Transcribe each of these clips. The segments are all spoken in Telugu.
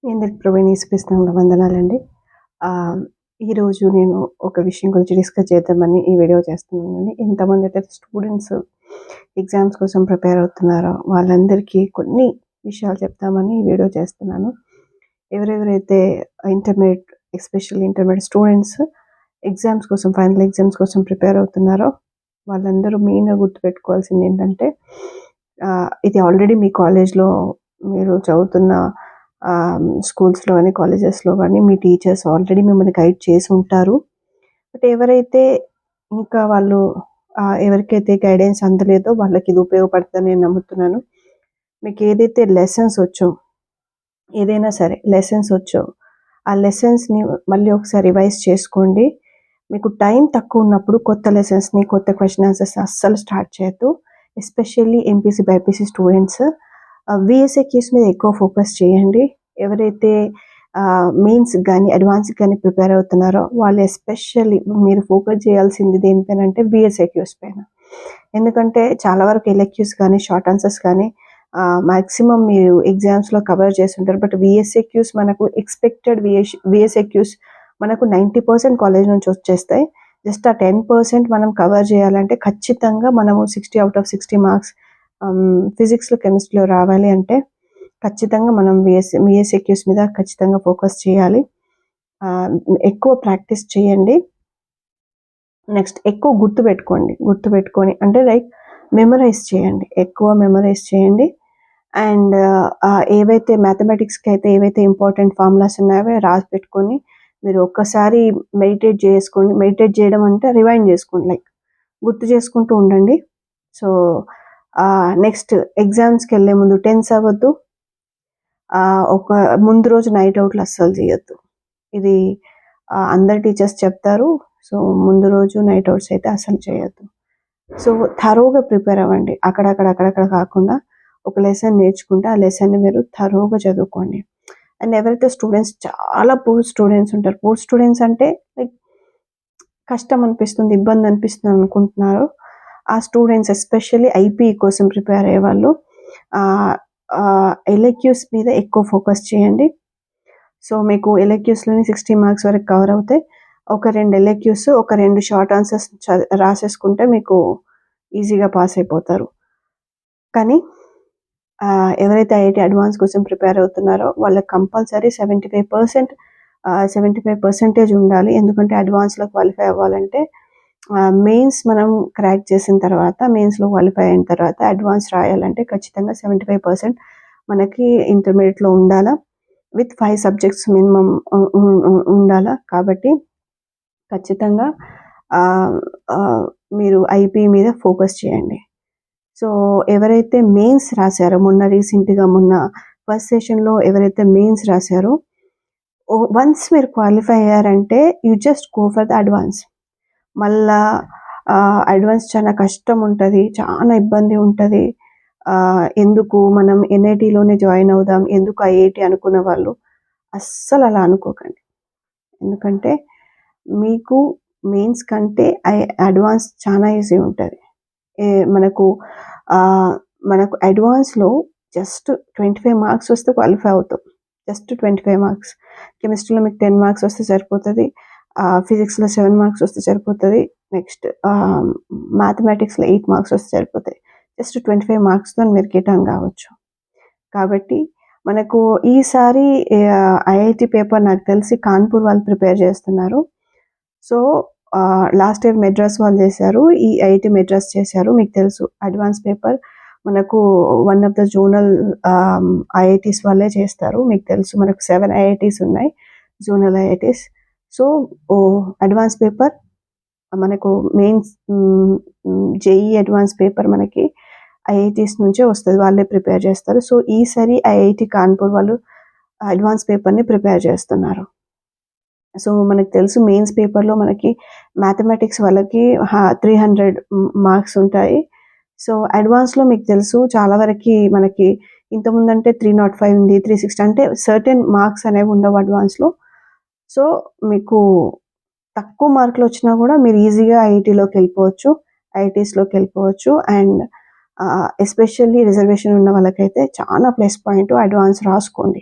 మీ అందరికి ప్రభువైన వందనాలండి. ఆహ్, ఈరోజు నేను ఒక విషయం గురించి డిస్కస్ చేద్దామని ఈ వీడియో చేస్తున్నానండి. ఎంతమందైతే స్టూడెంట్స్ ఎగ్జామ్స్ కోసం ప్రిపేర్ అవుతున్నారో వాళ్ళందరికీ కొన్ని విషయాలు చెప్తామని ఈ వీడియో చేస్తున్నాను. ఎవరెవరైతే intermediate especially intermediate students exams కోసం ఫైనల్ ఎగ్జామ్స్ కోసం ప్రిపేర్ అవుతున్నారో వాళ్ళందరూ మెయిన్‌గా గుర్తుపెట్టుకోవాల్సిందేంటంటే ఇది ఆల్రెడీ మీ కాలేజ్‌లో మీరు చదువుతున్న స్కూల్స్‌లో గానీ, కాలేజెస్‌లో గానీ మీ టీచర్స్ ఆల్రెడీ మిమ్మల్ని గైడ్ చేసి ఉంటారు. బట్ ఎవరైతే ఇంకా వాళ్ళు ఎవరికైతే గైడెన్స్ అందలేదో వాళ్ళకి ఇది ఉపయోగపడుతుందని నేను నమ్ముతున్నాను. మీకు ఏదైతే లెసన్స్ వచ్చో, ఏదైనా సరే లెసన్స్ వచ్చో, ఆ లెసన్స్‌ని మళ్ళీ ఒకసారి రివైజ్ చేసుకోండి. మీకు టైం తక్కువ ఉన్నప్పుడు కొత్త లెసన్స్‌ని, కొత్త క్వెషన్ ఆన్సర్స్ అస్సలు స్టార్ట్ చేయొద్దు. ఎస్పెషల్లీ ఎంపీసీ, బైపీసీ స్టూడెంట్స్ వీఎస్ఏక్యూస్ మీద ఎక్కువ ఫోకస్ చేయండి. ఎవరైతే మెయిన్స్ కానీ అడ్వాన్స్కి కానీ ప్రిపేర్ అవుతున్నారో వాళ్ళు ఎస్పెషల్లీ మీరు ఫోకస్ చేయాల్సింది దేనిపైన అంటే వీఎస్ఏక్యూస్ పైన. ఎందుకంటే చాలా వరకు ఎల్ఏక్యూస్ కానీ షార్ట్ ఆన్సర్స్ కానీ మ్యాక్సిమం మీరు ఎగ్జామ్స్లో కవర్ చేస్తుంటారు. బట్ వీఎస్ఏక్యూస్ మనకు ఎక్స్పెక్టెడ్ వీఎస్ఏక్యూస్ మనకు 90% కాలేజ్ నుంచి వచ్చేస్తాయి. జస్ట్ ఆ 10% మనం కవర్ చేయాలంటే ఖచ్చితంగా మనము 60 out of 60 మార్క్స్ ఫిజిక్స్లో, కెమిస్ట్రీలో రావాలి అంటే ఖచ్చితంగా మనం వీఎస్ఏక్యూస్ మీద ఖచ్చితంగా ఫోకస్ చేయాలి. ఎక్కువ ప్రాక్టీస్ చేయండి. నెక్స్ట్ ఎక్కువ గుర్తుపెట్టుకొని అంటే లైక్ మెమరైజ్ చేయండి. ఎక్కువ మెమరైజ్ చేయండి. అండ్ ఏవైతే మ్యాథమెటిక్స్కి అయితే ఏవైతే ఇంపార్టెంట్ ఫార్ములాస్ ఉన్నాయో రాసి పెట్టుకొని మీరు ఒక్కసారి మెడిటేట్ చేసుకోండి. మెడిటేట్ చేయడం అంటే రివైండ్ చేసుకోండి, లైక్ గుర్తు చేసుకుంటూ ఉండండి. సో నెక్స్ట్ ఎగ్జామ్స్కి వెళ్ళే ముందు టెన్స్ అవ్వద్దు. ఒక ముందు రోజు నైట్ అవుట్లు అస్సలు చేయొద్దు. ఇది అందరు టీచర్స్ చెప్తారు. సో ముందు రోజు నైట్ అవుట్స్ అయితే అస్సలు చేయొద్దు. సో థరోగా ప్రిపేర్ అవ్వండి. అక్కడక్కడ కాకుండా ఒక లెసన్ నేర్చుకుంటే ఆ లెసన్ని మీరు థరోగా చదువుకోండి. అండ్ ఎవరైతే స్టూడెంట్స్ చాలా పూర్ స్టూడెంట్స్ ఉంటారు, పూర్ స్టూడెంట్స్ అంటే లైక్ కష్టం అనిపిస్తుంది, ఇబ్బంది అనిపిస్తుంది అనుకుంటున్నారు, ఆ స్టూడెంట్స్ ఎస్పెషల్లీ ఐపీఈ కోసం ప్రిపేర్ అయ్యే వాళ్ళు ఎల్ఏక్యూస్ మీద ఎక్కువ ఫోకస్ చేయండి. సో మీకు ఎల్ఏక్యూస్లోని 60 మార్క్స్ వరకు కవర్ అవుతాయి. ఒక 2 ఎల్ఏక్యూస్, ఒక 2 షార్ట్ ఆన్సర్స్ రాసేసుకుంటే మీకు ఈజీగా పాస్ అయిపోతారు. కానీ ఎవరైతే ఐఐటీ అడ్వాన్స్ కోసం ప్రిపేర్ అవుతున్నారో వాళ్ళకి కంపల్సరీ 75% ఉండాలి. ఎందుకంటే అడ్వాన్స్లో క్వాలిఫై అవ్వాలంటే మెయిన్స్ మనం క్రాక్ చేసిన తర్వాత, మెయిన్స్లో క్వాలిఫై అయిన తర్వాత అడ్వాన్స్ రాయాలంటే ఖచ్చితంగా 75% మనకి ఇంటర్మీడియట్లో ఉండాలా. విత్ 5 సబ్జెక్ట్స్ మినిమం ఉండాలా. కాబట్టి ఖచ్చితంగా మీరు ఐపీ మీద ఫోకస్ చేయండి. సో ఎవరైతే మెయిన్స్ రాశారో మొన్న ఫస్ట్ సెషన్లో ఎవరైతే మెయిన్స్ రాశారో వన్స్ మీరు క్వాలిఫై అయ్యారంటే you just go for the advance. మళ్ళా అడ్వాన్స్ చాలా కష్టం ఉంటుంది, చాలా ఇబ్బంది ఉంటుంది. ఎందుకు మనం ఎన్ఐటీలోనే జాయిన్ అవుదాం, ఎందుకు ఐఐటి అనుకున్న వాళ్ళు అస్సలు అలా అనుకోకండి. ఎందుకంటే మీకు మెయిన్స్ కంటే అడ్వాన్స్ చాలా ఈజీ ఉంటుంది. మనకు అడ్వాన్స్లో జస్ట్ 25 మార్క్స్ వస్తే క్వాలిఫై అవుతాం. Just 25 marks. కెమిస్ట్రీలో మీకు 10 మార్క్స్ వస్తే సరిపోతుంది. ఫిజిక్స్లో 7 మార్క్స్ వస్తే సరిపోతుంది. నెక్స్ట్ మ్యాథమెటిక్స్లో 8 మార్క్స్ వస్తే సరిపోతాయి. జస్ట్ 25 మార్క్స్తో మీరు కిటాన్ కావచ్చు. కాబట్టి మనకు ఈసారి ఐఐటి పేపర్ నాకు తెలిసి కాన్పూర్ వాళ్ళు ప్రిపేర్ చేస్తున్నారు. సో లాస్ట్ ఇయర్ మెడ్రాస్ వాళ్ళు చేశారు, ఈ ఐఐటి మెడ్రాస్ చేశారు. మీకు తెలుసు అడ్వాన్స్ పేపర్ మనకు one of the zonal IITs వాళ్ళే చేస్తారు. మీకు తెలుసు మనకు 7 ఐఐటీస్ ఉన్నాయి, zonal IITs. So advance paper మనకు మెయిన్స్ జేఈ అడ్వాన్స్ పేపర్ మనకి ఐఐటీస్ నుంచే వస్తుంది, వాళ్ళే ప్రిపేర్ చేస్తారు. సో ఈసారి ఐఐటి కాన్పూర్ వాళ్ళు అడ్వాన్స్ పేపర్ని ప్రిపేర్ చేస్తున్నారు. సో మనకు తెలుసు మెయిన్స్ పేపర్లో మనకి మ్యాథమెటిక్స్ వాళ్ళకి 300 మార్క్స్ ఉంటాయి. సో అడ్వాన్స్లో మీకు తెలుసు చాలా వరకు మనకి ఇంతకుముందంటే 305 ఉంది, 360 అంటే సర్టెన్ మార్క్స్ అనేవి ఉండవు అడ్వాన్స్లో. సో మీకు తక్కువ మార్కులు వచ్చినా కూడా మీరు ఈజీగా ఐఐటీలోకి వెళ్ళిపోవచ్చు, ఐఐటీస్లోకి వెళ్ళిపోవచ్చు. అండ్ ఎస్పెషల్లీ రిజర్వేషన్ ఉన్న వాళ్ళకైతే చాలా ప్లస్ పాయింట్ అడ్వాన్స్ రాసుకోండి.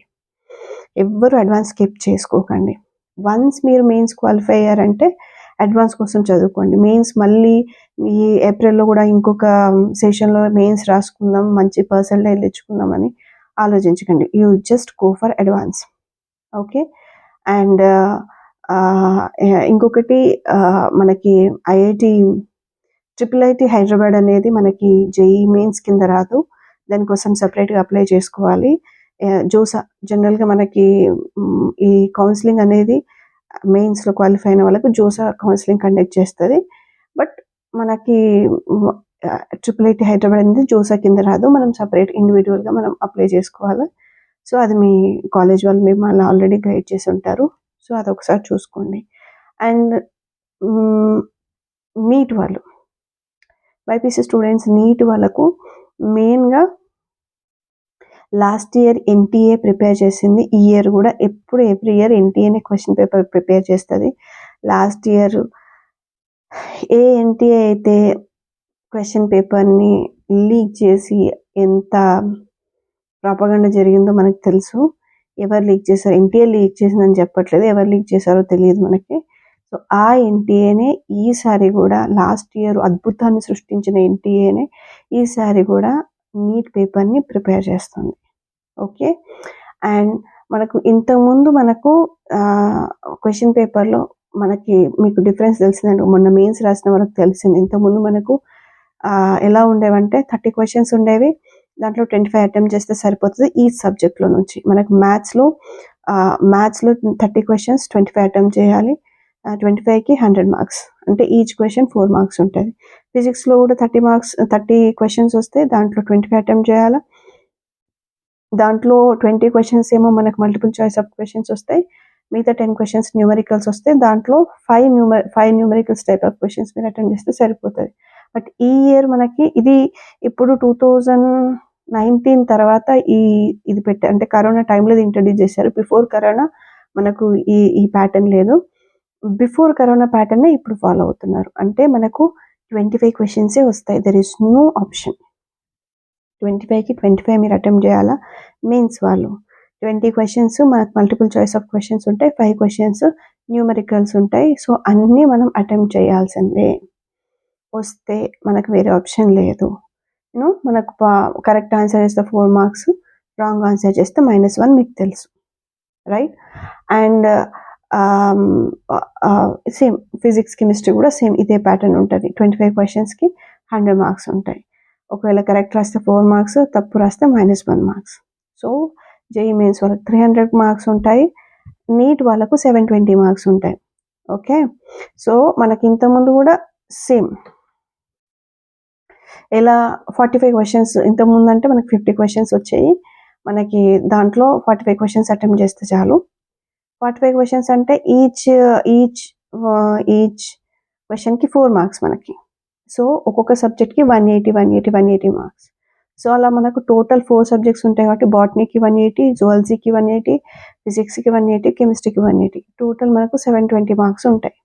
ఎవ్వరు అడ్వాన్స్ స్కిప్ చేసుకోకండి. వన్స్ మీరు మెయిన్స్ క్వాలిఫై అయ్యారంటే అడ్వాన్స్ కోసం చదువుకోండి. మెయిన్స్ మళ్ళీ ఈ ఏప్రిల్‌లో కూడా ఇంకొక సెషన్‌లో మెయిన్స్ రాసుకుందాం, మంచి పర్సెంటైల్ తెచ్చుకుందామని ఆలోచించకండి. You just go for advance. Okay. And ఇంకొకటి మనకి ట్రిపుల్ ఐటీ హైదరాబాద్ అనేది మనకి జేఈఈ మెయిన్స్ కింద రాదు. దానికోసం సెపరేట్‌గా అప్లై చేసుకోవాలి. జోసా జనరల్‌గా మనకి ఈ కౌన్సిలింగ్ అనేది మెయిన్స్‌లో క్వాలిఫై అయిన వాళ్ళకు జోసా కౌన్సిలింగ్ కండక్ట్ చేస్తది. బట్ మనకి ట్రిపుల్ ఐటీ హైదరాబాద్ అనేది జోసా కింద రాదు. మనం సెపరేట్ ఇండివిడ్యువల్‌గా మనం అప్లై చేసుకోవాలి. సో, అది మీ కాలేజ్ వాళ్ళు మిమ్మల్ని ఆల్రెడీ గైడ్ చేసి ఉంటారు. సో, అదొకసారి చూసుకోండి. అండ్ నీట్ వాళ్ళు బైపీసీ స్టూడెంట్స్ నీట్ వాళ్ళకు మెయిన్‌గా లాస్ట్ ఇయర్ ఎన్టీఏ ప్రిపేర్ చేసింది. ఈ ఇయర్ కూడా ఎవ్రీ ఇయర్ ఎన్టీఏనే క్వెషన్ పేపర్ ప్రిపేర్ చేస్తది. లాస్ట్ ఇయర్ ఏ ఎన్టీఏ అయితే క్వెషన్ పేపర్‌ని లీక్ చేసి ఎంత ప్రాపగండా జరిగిందో మనకు తెలుసు. ఎవరు లీక్ చేశారు? ఎన్టీఏ లీక్ చేసిందని చెప్పట్లేదు. ఎవరు లీక్ చేశారో తెలియదు మనకి. సో, ఆ ఎన్టీఏనే ఈసారి కూడా లాస్ట్ ఇయర్ అద్భుతాన్ని సృష్టించిన ఎన్టీఏనే ఈసారి కూడా నీట్ పేపర్‌ని ప్రిపేర్ చేస్తుంది. ఓకే. అండ్ మనకు ఇంతకుముందు మనకు క్వెషన్ పేపర్‌లో మీకు డిఫరెన్స్ తెలిసిందండి. మొన్న మెయిన్స్ రాసిన వాళ్ళకి తెలిసింది. ఇంతకుముందు మనకు ఎలా ఉండేవంటే 30 క్వెషన్స్ ఉండేవి. దాంట్లో 25 అటెంప్ట్ చేస్తే సరిపోతది ఈచ్ సబ్జెక్ట్‌లో నుంచి. మనకు మ్యాథ్స్‌లో 30 క్వెషన్స్ 25 అటెంప్ట్ చేయాలి. 25కి 100 మార్క్స్. అంటే ఈచ్ క్వెషన్ 4 మార్క్స్ ఉంటది. ఫిజిక్స్‌లో కూడా 30 క్వెషన్స్ వస్తే దాంట్లో 25 అటెంప్ట్ చేయాలా. దాంట్లో 20 క్వెషన్స్ ఏమో మనకు మల్టిపుల్ చాయిస్ ఆఫ్ క్వెషన్స్ వస్తాయి. మిగతా 10 క్వెషన్స్ న్యూమరికల్స్ వస్తాయి. దాంట్లో 5 న్యూమరికల్స్ టైప్ ఆఫ్ క్వెషన్స్ మీరు అటెంప్ట్ చేస్తే సరిపోతది. బట్ ఈ ఇయర్ మనకి ఇది ఇప్పుడు 2019 తర్వాత ఇది అంటే కరోనా టైంలో ఇది ఇంట్రొడ్యూస్ చేశారు. బిఫోర్ కరోనా మనకు ఈ ప్యాటర్న్ లేదు. బిఫోర్ కరోనా ప్యాటర్నే ఇప్పుడు ఫాలో అవుతున్నారు. అంటే మనకు 25 క్వెషన్సే వస్తాయి. There is no option. 25కి 25 మీరు అటెంప్ట్ చేయాలా. మెయిన్స్ వాళ్ళు 20 క్వెషన్స్ మనకు మల్టిపుల్ చాయిస్ ఆఫ్ క్వెషన్స్ ఉంటాయి. 5 క్వెషన్స్ న్యూమరికల్స్ ఉంటాయి. సో, అన్నీ మనం అటెంప్ట్ చేయాల్సిందే. వస్తే మనకు వేరే ఆప్షన్ లేదు. మనకు కరెక్ట్ ఆన్సర్ చేస్తే 4 మార్క్స్, రాంగ్ ఆన్సర్ చేస్తే -1 మీకు తెలుసు. Right. And same physics, chemistry కూడా సేమ్ ఇదే ప్యాటర్న్ ఉంటుంది. 25 క్వెషన్స్‌కి 100 మార్క్స్ ఉంటాయి. ఒకవేళ కరెక్ట్ రాస్తే 4 మార్క్స్, తప్పు రాస్తే -1 మార్క్స్. సో, జేఈఈ మెయిన్స్ వాళ్ళకి 300 మార్క్స్ ఉంటాయి. నీట్ వాళ్ళకు 720 మార్క్స్ ఉంటాయి. ఓకే. సో, మనకి ఇంతకుముందు కూడా సేమ్ ఎలా 45 క్వెషన్స్ ఇంతకుముందు అంటే మనకి 50 క్వెషన్స్ వచ్చాయి. మనకి దాంట్లో 45 క్వెషన్స్ అటెంప్ట్ చేస్తే చాలు. 45 క్వెషన్స్ అంటే ఈచ్ క్వెషన్‌కి 4 మార్క్స్ మనకి. సో, ఒక్కొక్క సబ్జెక్ట్‌కి 180 మార్క్స్. సో, అలా మనకు టోటల్ 4 సబ్జెక్ట్స్ ఉంటాయి కాబట్టి బాటనీకి 180, జువాలజీకి 180, ఫిజిక్స్‌కి 180, కెమిస్ట్రీకి 180. టోటల్ మనకు 720 మార్క్స్ ఉంటాయి.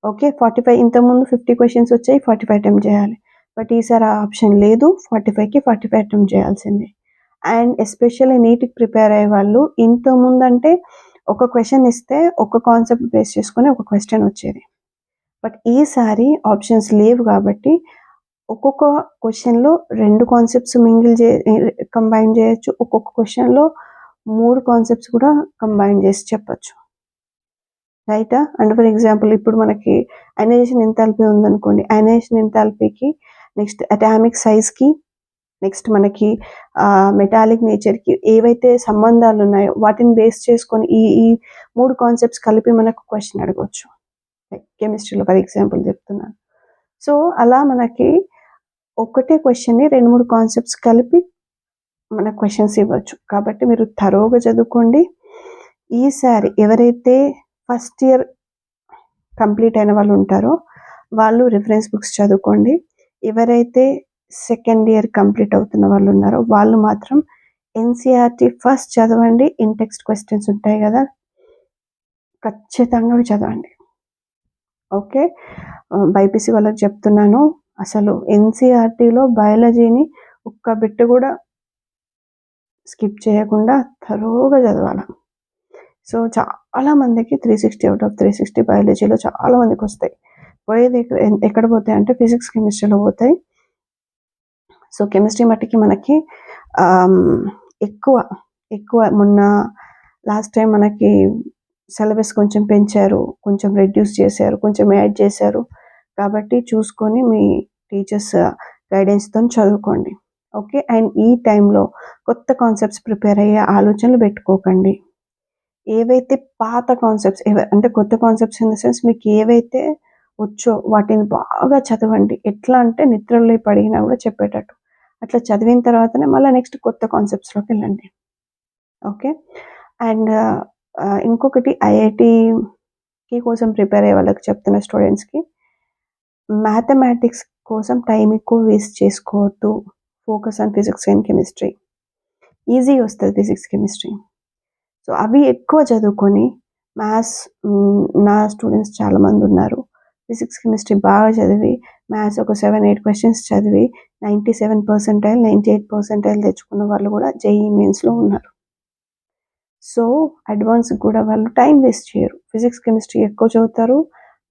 ఓకే. 45 ఇంతకుముందు 50 క్వెషన్స్ వచ్చాయి. 45 అటెంప్ట్ చేయాలి. బట్ ఈసారి ఆ ఆప్షన్ లేదు. 45కి 45 అటెంప్ట్ చేయాల్సిందే. అండ్ ఎస్పెషల్లీ నీట్‌కి ప్రిపేర్ అయ్యే వాళ్ళు ఇంతకుముందంటే ఒక క్వెషన్ ఇస్తే ఒక కాన్సెప్ట్ బేస్ చేసుకొని ఒక క్వెషన్ వచ్చేది. బట్ ఈసారి ఆప్షన్స్ లేవు కాబట్టి ఒక్కొక్క క్వెషన్‌లో 2 కాన్సెప్ట్స్ కంబైన్ చేయొచ్చు. ఒక్కొక్క క్వెషన్‌లో 3 కాన్సెప్ట్స్ కూడా కంబైన్ చేసి చెప్పొచ్చు. రైటా? అండ్ ఫర్ ఎగ్జాంపుల్ ఇప్పుడు మనకి అయనైజేషన్ ఎంథాల్పీ ఉందనుకోండి. అయనైజేషన్ ఎంథాల్పీకి నెక్స్ట్ అటామిక్ సైజ్‌కి నెక్స్ట్ మనకి మెటాలిక్ నేచర్‌కి ఏవైతే సంబంధాలు ఉన్నాయో వాటిని బేస్ చేసుకొని ఈ 3 కాన్సెప్ట్స్ కలిపి మనకు క్వెషన్ అడగొచ్చు. కెమిస్ట్రీలో ఫర్ ఎగ్జాంపుల్ చెప్తున్నాను. సో, అలా మనకి ఒకటే క్వెషన్‌ని 2, 3 కాన్సెప్ట్స్ కలిపి మనకు క్వెషన్స్ ఇవ్వచ్చు. కాబట్టి మీరు థరోగా చదువుకోండి. ఈసారి ఎవరైతే ఫస్ట్ ఇయర్ కంప్లీట్ అయిన వాళ్ళు ఉంటారో వాళ్ళు రిఫరెన్స్ బుక్స్ చదువుకోండి. ఎవరైతే సెకండ్ ఇయర్ కంప్లీట్ అవుతున్న వాళ్ళు ఉన్నారో వాళ్ళు మాత్రం ఎన్సీఈఆర్టీ ఫస్ట్ చదవండి. ఇన్ టెక్స్ట్ క్వెషన్స్ ఉంటాయి కదా, ఖచ్చితంగా అవి చదవండి. ఓకే. బైపీసీ వాళ్ళకి చెప్తున్నాను, అసలు ఎన్సీఈఆర్టీలో బయాలజీని ఒక్క బిట్ కూడా స్కిప్ చేయకుండా థరోగా చదవాలి. సో, చాలా మందికి 360 ఔట్ ఆఫ్ 360 బయాలజీలో చాలా మందికొస్తాయి. పోయేది ఎక్కడ పోతాయంటే ఫిజిక్స్, కెమిస్ట్రీలో పోతాయి. సో, కెమిస్ట్రీ మట్టికి మనకి ఆహ్, ఎక్కువ, ఎక్కువ మొన్న లాస్ట్ టైమ్ మనకి సిలబస్ కొంచెం పెంచారు, కొంచెం రెడ్యూస్ చేశారు, కొంచెం యాడ్ చేశారు. కాబట్టి చూసుకొని మీ టీచర్స్ గైడెన్స్‌తోని చదువుకోండి. ఓకే. అండ్ ఈ టైంలో కొత్త కాన్సెప్ట్స్ ప్రిపేర్ అయ్యే ఆలోచనలు పెట్టుకోకండి. ఏవైతే పాత కాన్సెప్ట్స్ అంటే కొత్త కాన్సెప్ట్స్ ఇన్ ద సెన్స్ మీకు ఏవైతే వచ్చో వాటిని బాగా చదవండి. ఎట్లా అంటే నిద్రలో పడినా కూడా చెప్పేటట్టు. అట్లా చదివిన తర్వాతనే మళ్ళా నెక్స్ట్ కొత్త కాన్సెప్ట్స్‌లోకెళ్ళండి. ఓకే. అండ్ ఇంకొకటి ఐఐటీకి కోసం ప్రిపేర్ అయ్యే వాళ్ళకి చెప్తున్న స్టూడెంట్స్‌కి మ్యాథమెటిక్స్ కోసం టైం ఎక్కువ వేస్ట్ చేసుకోవద్దు. Focus on physics and chemistry. ఈజీగా వస్తది ఫిజిక్స్, కెమిస్ట్రీ. సో, అవి ఎక్కువ చదువుకొని మ్యాథ్స్ నా స్టూడెంట్స్ చాలామందున్నారు. ఫిజిక్స్, కెమిస్ట్రీ బాగా చదివి మ్యాథ్స్ ఒక 7, 8 క్వెషన్స్ చదివి 97 పర్సెంటైల్, 98 పర్సెంటైల్ తెచ్చుకున్న వాళ్ళు కూడా జేఈఈ మెయిన్స్‌లో ఉన్నారు. సో, అడ్వాన్స్‌కి కూడా వాళ్ళు టైం వేస్ట్ చేయరు. ఫిజిక్స్, కెమిస్ట్రీ ఎక్కువ చదువుతారు.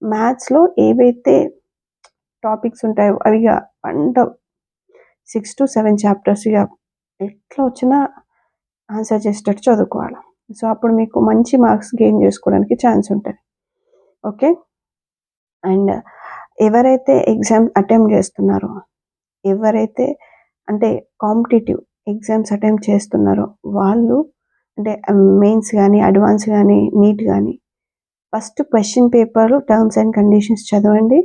మ్యాథ్స్‌లో ఏవైతే టాపిక్స్ ఉంటాయో అవి ఇగ అంత 6-7 చాప్టర్స్ ఇగ ఎట్లా వచ్చినా ఆన్సర్ చేసేటట్టు చదువుకోవాలి. సో, అప్పుడు మీకు మంచి మార్క్స్ గెయిన్ చేసుకోవడానికి ఛాన్స్ ఉంటది. ఓకే. అండ్ ఎవరైతే ఎగ్జామ్ అటెంప్ట్ చేస్తున్నారో, ఎవరైతే అంటే కాంపిటీటివ్ ఎగ్జామ్స్ అటెంప్ట్ చేస్తున్నారో వాళ్ళు అంటే మెయిన్స్ గానీ, అడ్వాన్స్ గానీ, నీట్ గానీ first question paper, terms and conditions చదవండి.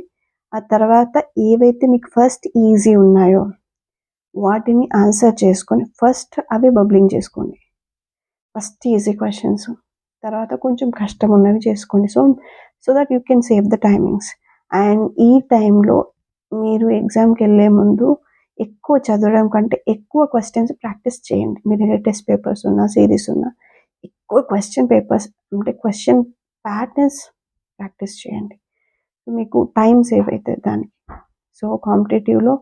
ఆ తర్వాత ఏవైతే మీకు ఫస్ట్ ఈజీ ఉన్నాయో వాటిని ఆన్సర్ చేసుకొని ఫస్ట్ అవి బబ్లింగ్ చేసుకోండి. First easy questions. తర్వాత కొంచెం కష్టం ఉన్నవి చేసుకోండి. So that you can save the timings. And ఈ టైంలో మీరు ఎగ్జామ్‌కెళ్ళే ముందు ఎక్కువ చదవడం కంటే ఎక్కువ క్వెషన్స్ ప్రాక్టీస్ చేయండి. మీ దగ్గర టెస్ట్ పేపర్స్ ఉన్నా, సీరీస్ ఉన్నా ఎక్కువ క్వెషన్ పేపర్స్ అంటే క్వెషన్ ప్యాటర్న్స్ ప్రాక్టీస్ చేయండి. మీకు టైం సేవ్ అయితది దానికి. సో, కాంపిటీటివ్‌లో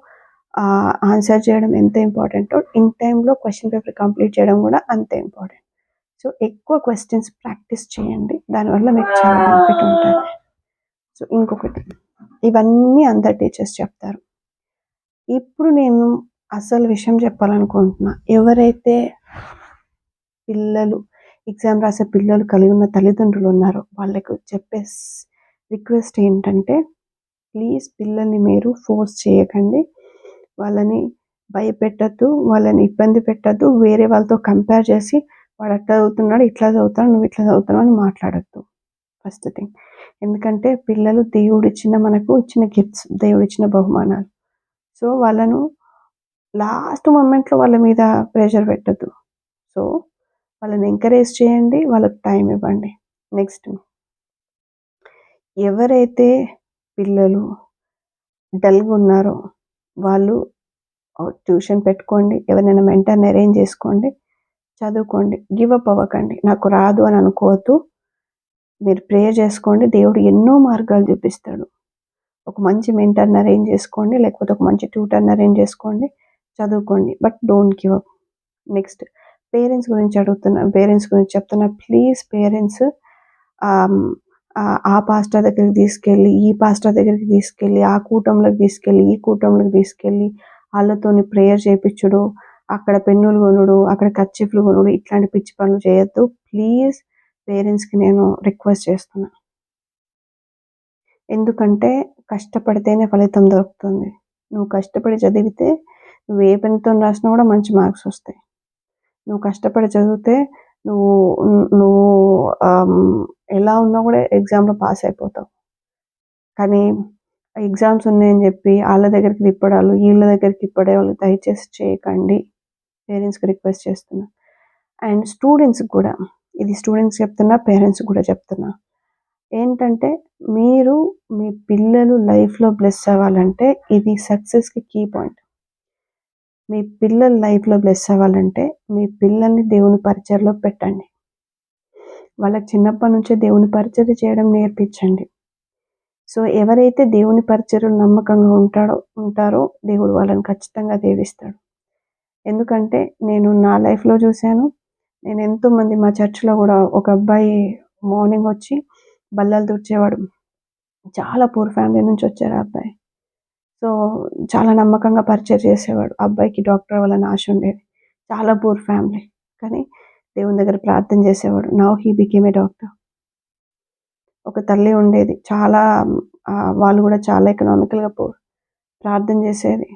ఆన్సర్ చేయడం ఎంత ఇంపార్టెంటో ఇన్ టైమ్‌లో క్వెషన్ పేపర్ కంప్లీట్ చేయడం కూడా అంతే ఇంపార్టెంట్. సో, ఎక్కువ క్వెషన్స్ ప్రాక్టీస్ చేయండి. దానివల్ల మీకు చాలా బెనిఫిట్ ఉంటది. సో, ఇంకొకటి ఇవన్నీ అందరు టీచర్స్ చెప్తారు. ఇప్పుడు నేను అసలు విషయం చెప్పాలనుకుంటున్నా. ఎవరైతే పిల్లలు ఎగ్జామ్ రాసే పిల్లలు కలిగి ఉన్న తల్లిదండ్రులు ఉన్నారో వాళ్ళకు చెప్పే రిక్వెస్ట్ ఏంటంటే ప్లీజ్ పిల్లల్ని మీరు ఫోర్స్ చేయకండి. వాళ్ళని భయపెట్టొద్దు. వాళ్ళని ఇబ్బంది పెట్టొద్దు. వేరే వాళ్ళతో కంపేర్ చేసి వాడు అట్లా చదువుతున్నాడు, ఇట్లా చదువుతున్నాడు, నువ్వు ఇట్లా చదువుతున్నావు అని మాట్లాడొద్దు. First thing. ఎందుకంటే పిల్లలు మనకు ఇచ్చిన గిఫ్ట్స్, దేవుడిచ్చిన బహుమానాలు. సో, వాళ్ళను లాస్ట్ మొమెంట్‌లో వాళ్ళ మీద ప్రెషర్ పెట్టొద్దు. సో, వాళ్ళని ఎంకరేజ్ చేయండి. వాళ్ళకి టైం ఇవ్వండి. నెక్స్ట్ ఎవరైతే పిల్లలు డల్‌గా ఉన్నారో వాళ్ళు ట్యూషన్ పెట్టుకోండి. ఎవరినైనా మెంటర్‌ని అరేంజ్ చేసుకోండి. చదువుకోండి. గివ్ అప్ అవ్వకండి. నాకు రాదు అని అనుకోవద్దు. మీరు ప్రేయర్ చేసుకోండి. దేవుడు ఎన్నో మార్గాలు చూపిస్తాడు. ఒక మంచి మెంటర్‌ని అరేంజ్ చేసుకోండి. లేకపోతే ఒక మంచి ట్యూటర్‌ని అరేంజ్ చేసుకోండి. చదువుకోండి. But don't give up. Next parents గురించి చెప్తున్నా. ప్లీజ్ పేరెంట్స్ ఆ పాస్టర్ దగ్గరికి తీసుకెళ్ళి, ఈ పాస్టర్ దగ్గరికి తీసుకెళ్ళి, ఆ కూటంలోకి తీసుకెళ్ళి, ఈ కూటంలోకి తీసుకెళ్ళి ఆళ్ళతోని ప్రేయర్ చేపిచ్చుడు, అక్కడ పెన్నులు కొనుడు, అక్కడ కర్చీఫ్‌లు కొనుడు ఇట్లాంటి పిచ్చి పనులు చేయొద్దు. ప్లీజ్ పేరెంట్స్‌కి నేను రిక్వెస్ట్ చేస్తున్నా. ఎందుకంటే కష్టపడితేనే ఫలితం దొరుకుతుంది. నువ్వు కష్టపడి చదివితే నువ్వు ఏ పెన్నుతోని రాసినా కూడా మంచి మార్క్స్ వస్తాయి. నువ్వు కష్టపడి చదివితే నువ్వు నువ్వు ఎలా ఉన్నా కూడా ఎగ్జామ్‌లో పాస్ అయిపోతావు. కానీ ఎగ్జామ్స్ ఉన్నాయని చెప్పి ఆళ్ళ దగ్గరికి తిప్పడాలు, ఈళ్ళ దగ్గరికి తిప్పడాలు దయచేసి చేయకండి. పేరెంట్స్‌కి రిక్వెస్ట్ చేస్తున్నా. అండ్ స్టూడెంట్స్‌కి కూడా ఇది స్టూడెంట్స్‌కి చెప్తున్నా, పేరెంట్స్‌కి కూడా చెప్తున్నా. ఏంటంటే మీరు మీ పిల్లలు లైఫ్‌లో బ్లెస్ అవ్వాలంటే ఇది సక్సెస్‌కి కీ పాయింట్. మీ పిల్లలు లైఫ్‌లో బ్లెస్ అవ్వాలంటే మీ పిల్లల్ని దేవుని పరిచర్లో పెట్టండి. వాళ్ళకి చిన్నప్పటి నుంచే దేవుని పరిచర్య చేయడం నేర్పించండి. సో, ఎవరైతే దేవుని పరిచర్యలో నమ్మకంగా ఉంటారో దేవుడు వాళ్ళని ఖచ్చితంగా దీవిస్తాడు. ఎందుకంటే నేను నా లైఫ్‌లో చూసాను. నేను ఎంతోమంది మా చర్చ్‌లో గూడా ఒక అబ్బాయి మార్నింగ్ వచ్చి బల్లలు తుడిచేవాడు. చాలా పూర్ ఫ్యామిలీ నుంచి వచ్చారు ఆ అబ్బాయి. సో, చాలా నమ్మకంగా పరిచయం చేసేవాడు. ఆ అబ్బాయికి డాక్టర్ అవ్వాలని ఆశ ఉండేది. చాలా పూర్ ఫ్యామిలీ. కానీ దేవుని దగ్గర ప్రార్థన చేసేవాడు. Now he became a doctor. ఒక తల్లి ఉండేది. చాలా వాళ్ళు గూడా చాలా ఎకనామికల్‌గా పూర్. ప్రార్థన చేసేది.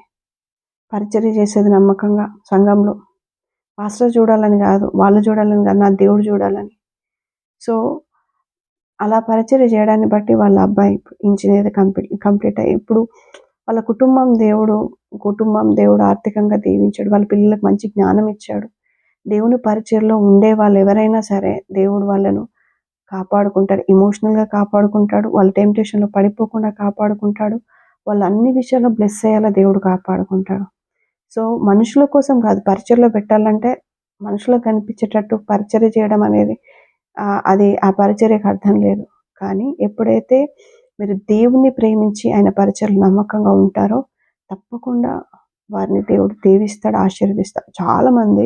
పరిచర్య చేసేది నమ్మకంగా సంఘంలో. పాస్టర్ చూడాలని గాదు, వాళ్ళు చూడాలని గాదు, నా దేవుడు చూడాలని. సో, అలా పరిచర్య చేయడాన్ని బట్టి వాళ్ళ అబ్బాయి ఇంజినీర్ కంప్లీట్ అయ్యి ఇప్పుడు వాళ్ళ కుటుంబం దేవుడు ఆర్థికంగా దీవించాడు. వాళ్ళ పిల్లలకు మంచి జ్ఞానం ఇచ్చాడు. దేవుని పరిచర్యలో ఉండే వాళ్ళెవరైనా సరే దేవుడు వాళ్ళను కాపాడుకుంటాడు. ఎమోషనల్‌గా కాపాడుకుంటాడు. వాళ్ళు టెంప్టేషన్‌లో పడిపోకుండా కాపాడుకుంటాడు. వాళ్ళు అన్ని విషయాల్లో బ్లెస్ అయ్యేలా దేవుడు కాపాడుకుంటాడు. సో, మనుషుల కోసం కాదు పరిచర్యలో పెట్టాలంటే మనుషులకు కనిపించేటట్టు పరిచర్య చేయడం అనేది అది ఆ పరిచర్యకు అర్థం లేదు. కానీ ఎప్పుడైతే మీరు దేవుణ్ణి ప్రేమించి ఆయన పరిచర్యలో నమ్మకంగా ఉంటారో తప్పకుండా వారిని దేవుడు దీవిస్తాడు, ఆశీర్వదిస్తాడు. చాలామంది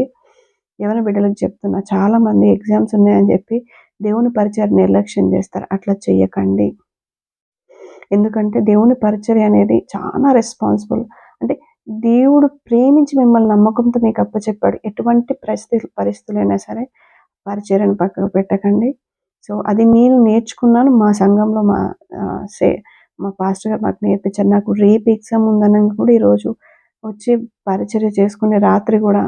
యవ్వన బిడ్డలకు చెప్తున్నా, చాలామంది ఎగ్జామ్స్ ఉన్నాయని చెప్పి దేవుని పరిచర్య నిర్లక్ష్యం చేస్తారు. అట్లా చెయ్యకండి. ఎందుకంటే దేవుని పరిచర్య అనేది చాలా రెస్పాన్సిబుల్. అంటే దేవుడు ప్రేమించి మిమ్మల్ని నమ్మకంతో మీకు అప్పచెప్పాడు. ఎటువంటి పరిస్థితులైనా సరే పరిచర్యను పక్కకు పెట్టకండి. సో, అది నేను నేర్చుకున్నాను మా సంఘంలో ఆహ్, సే మా పాస్టర్ గారు మాకు నేర్పించారు. నాకు రేపు ఎగ్జామ్ ఉందనంగా కూడా ఈరోజు వచ్చి పరిచర్య చేసుకునే రాత్రి గూడా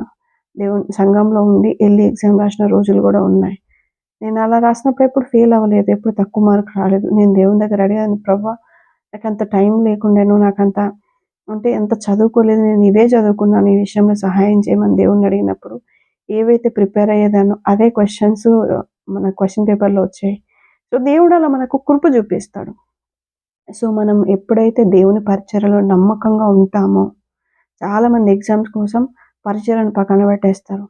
దేవుని సంఘంలో ఉండి ఎళ్లి ఎగ్జామ్ రాసిన రోజులు గూడా ఉన్నాయి. నేను అలా రాసినప్పుడు ఎప్పుడు ఫెయిల్ అవ్వలేదు. ఎప్పుడు తక్కువ మార్క్ రాలేదు. నేను దేవుని దగ్గర అడిగాను, ప్రభా నాకంత టైం లేకుండెను. నాకంత అంటే అంత చదువుకోలేదు. నేను ఇవే చదువుకున్నాను. ఈ విషయంలో సహాయం చేయమని దేవుడిని అడిగినప్పుడు, ఏవైతే ప్రిపేర్ అయ్యేదాన్నో అవే క్వెషన్స్ మన క్వెషన్ పేపర్‌లో వచ్చాయి. సో, దేవుడు అలా మనకు కృప చూపిస్తాడు. సో, మనం ఎప్పుడైతే దేవుని పరిచర్యలో నమ్మకంగా ఉంటామో, చాలామంది ఎగ్జామ్స్ కోసం పరిచర్యను పక్కన పెట్టేస్తారు.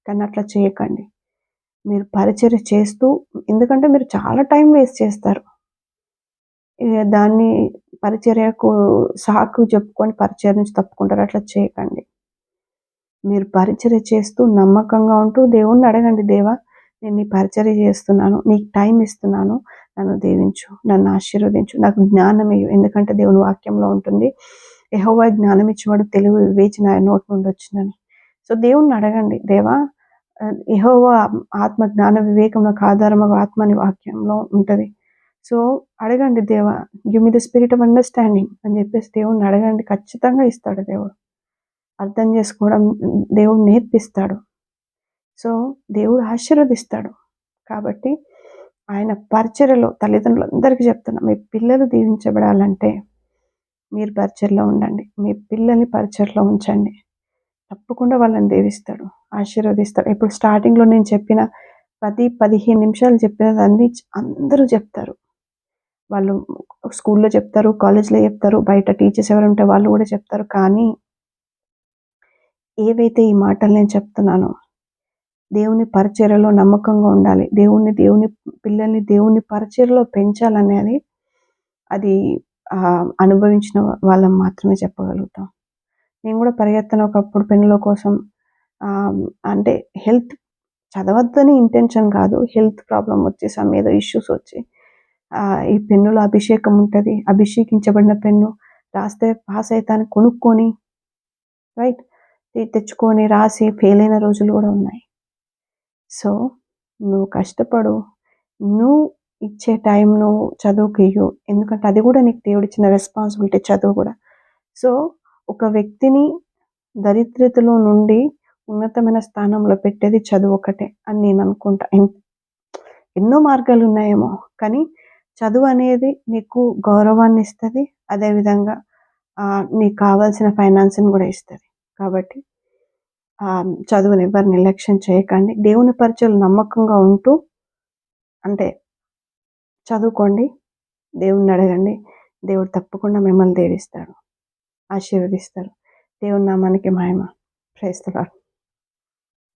కానీ అట్లా చేయకండి. మీరు పరిచర్య చేస్తూ ఎందుకంటే మీరు చాలా టైం వేస్ట్ చేస్తారు. దాన్ని పరిచర్యకు సాకు చెప్పుకొని పరిచర్య నుంచి తప్పుకుంటారు. అట్లా చేయకండి. మీరు పరిచర్య చేస్తూ నమ్మకంగా ఉంటూ దేవుణ్ణి అడగండి. దేవా! నేను నీ పరిచర్య చేస్తున్నాను. నీకు టైం ఇస్తున్నాను. నన్ను దీవించు. నన్ను ఆశీర్వదించు. నాకు జ్ఞానం ఇయ్యి. ఎందుకంటే దేవుని వాక్యంలో ఉంటుంది. యెహోవా జ్ఞానం ఇచ్చేవాడు, తెలివి వివేచన ఆయన నోటి నుండి వచ్చునని. సో, దేవుణ్ణి అడగండి. దేవా! యెహోవా ఆత్మ జ్ఞాన వివేకం నాకు ఆధారమగు ఆత్మ అని వాక్యంలో ఉంటది. సో, అడగండి దేవా! Give me the spirit of understanding అని చెప్పేసి దేవుణ్ణి అడగండి. ఖచ్చితంగా ఇస్తాడు దేవుడు. అర్థం చేసుకోవడం దేవుడు నేర్పిస్తాడు. సో, దేవుడు ఆశీర్వదిస్తాడు. కాబట్టి ఆయన పరిచర్యలో తల్లిదండ్రులందరికీ చెప్తున్నా, మీ పిల్లలు దీవించబడాలంటే మీరు పరిచర్యలో ఉండండి. మీ పిల్లల్ని పరిచర్యలో ఉంచండి. తప్పకుండా వాళ్ళని దీవిస్తాడు, ఆశీర్వదిస్తాడు. ఇప్పుడు స్టార్టింగ్‌లో నేను చెప్పిన 10, 15 నిమిషాలు చెప్పినదన్నీ అందరూ చెప్తారు. వాళ్ళు స్కూల్‌లో చెప్తారు, కాలేజ్‌లో చెప్తారు, బయట టీచర్స్ ఎవరుంటే వాళ్ళు గూడా చెప్తారు. కానీ ఏవైతే ఈ మాటలు నేను చెప్తున్నానో దేవుని పరిచర్యలో నమ్మకంగా ఉండాలి. దేవుని పిల్లల్ని దేవుని పరిచర్యలో పెంచాలనేది అది అనుభవించిన వాళ్ళం మాత్రమే చెప్పగలుగుతాం. నేను గూడా పరిగెత్తను ఒకప్పుడు పెన్నుల కోసం అంటే హెల్త్ చదవద్దని ఇంటెన్షన్ కాదు. హెల్త్ ప్రాబ్లమ్ వచ్చి సమ్ ఏదో ఇష్యూస్ వచ్చి ఈ పెన్నులో అభిషేకం ఉంటది. అభిషేకించబడిన పెన్ను రాస్తే పాస్ అయితా అని కొనుక్కొని రైట్ తెచ్చుకొని రాసి ఫెయిల్ అయిన రోజులు గూడా ఉన్నాయి. సో, నువ్వు కష్టపడు. నువ్వు ఇచ్చే టైం నువ్వు చదువుకియ్యు. ఎందుకంటే అది గూడా నీకు దేవుడిచ్చిన రెస్పాన్సిబిలిటీ చదువు గూడా. సో, ఒక వ్యక్తిని దరిద్రతలో నుండి ఉన్నతమైన స్థానంలో పెట్టేది చదువొక్కటే అని నేననుకుంటా. ఎన్నో మార్గాలున్నాయేమో, కానీ చదువనేది నీకు గౌరవాన్నిస్తది. అదేవిధంగా నీకు కావాల్సిన ఫైనాన్స్‌ని గూడా ఇస్తది. కాబట్టి చదువుని ఎవ్వరు నిర్లక్ష్యం చేయకండి. దేవుని పరిచయలో నమ్మకంగా ఉంటూ అంటే చదువుకోండి. దేవుడినడగండి. దేవుడు తప్పకుండా మిమ్మల్ని దీవిస్తాడు, ఆశీర్వదిస్తాడు. దేవుని నామానికి మహిమ. Praise the lord.